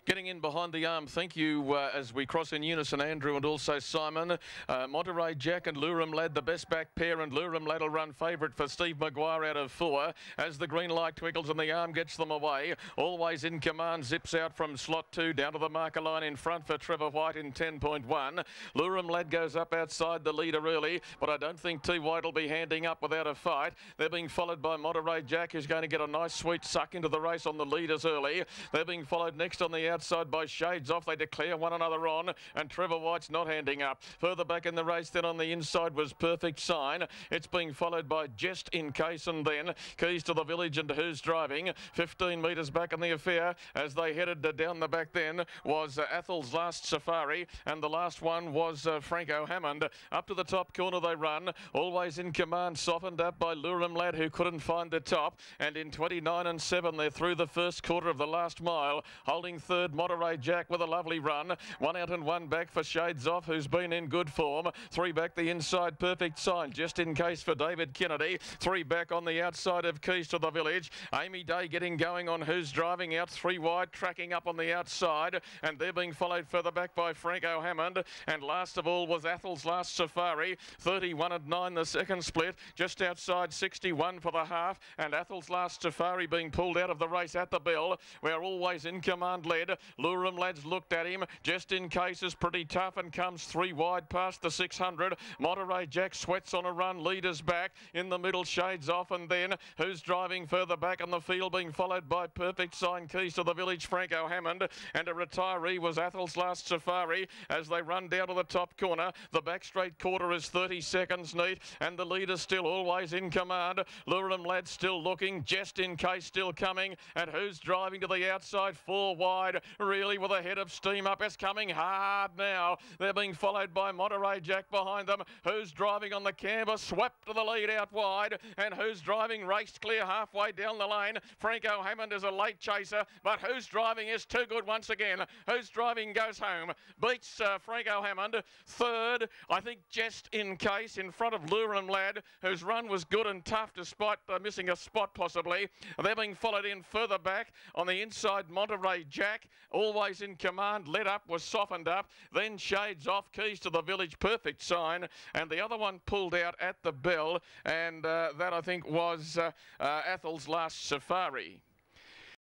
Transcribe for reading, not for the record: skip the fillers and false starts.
Getting in behind the arm, thank you, as we cross in unison, Andrew and also Simon. Monterey Jack and Lurum Lad, the best back pair, and Lurum Lad will run favourite for Steve Maguire out of 4. As the green light twinkles and the arm gets them away, Always in Command zips out from slot 2 down to the marker line in front for Trevor White in 10.1. Lurum Lad goes up outside the leader early, but I don't think T White will be handing up without a fight. They're being followed by Monterey Jack, who's going to get a nice sweet suck into the race on the leaders early. They're being followed next on the outside by Shades Off. They declare one another on, and Trevor White's not handing up. Further back in the race then on the inside was Perfect Sign. It's being followed by Just in Case, and then Keys to the Village and Who's Driving. 15 metres back in the affair as they headed down the back then was Athel's Last Safari, and the last one was Franco Hammond. Up to the top corner they run. Always in Command softened up by Lurum Lad, who couldn't find the top, and in 29 and 7 they're through the first quarter of the last mile. Holding third, Monterey Jack with a lovely run. 1 out and 1 back for Shades Off, who's been in good form. 3 back the inside, Perfect Sign, Just in Case for David Kennedy. 3 back on the outside of Keys to the Village. Amy Day getting going on Who's Driving out 3 wide, tracking up on the outside, and they're being followed further back by Franco Hammond. And last of all was Athel's Last Safari. 31 and 9 the second split, just outside 61 for the half, and Athel's Last Safari being pulled out of the race at the bell, where Always in Command led. Lurum Lad's looked at him. Just in Case is pretty tough and comes 3 wide past the 600. Monterey Jack sweats on a run, leaders back. In the middle, Shades Off, and then Who's Driving further back on the field, being followed by Perfect Sign, Keys to the Village, Franco Hammond, and a retiree was Athel's Last Safari as they run down to the top corner. The back straight quarter is 30 seconds neat, and the leader still Always in Command. Lurum Lad still looking, Just in Case still coming, and Who's Driving to the outside, 4 wide, really with a head of steam up. It's coming hard now. They're being followed by Monterey Jack behind them. Who's Driving on the canvas, swept to the lead out wide, and Who's Driving raced clear halfway down the lane. Franco Hammond is a late chaser, but Who's Driving is too good once again. Who's Driving goes home, beats Franco Hammond. Third, I think Just in Case in front of Lurum Lad, whose run was good and tough despite missing a spot possibly. They're being followed in further back on the inside, Monterey Jack. Always in Command, led up, was softened up. Then Shades Off, Keys to the Village, Perfect Sign, and the other one pulled out at the bell, and that I think was Athel's Last Safari.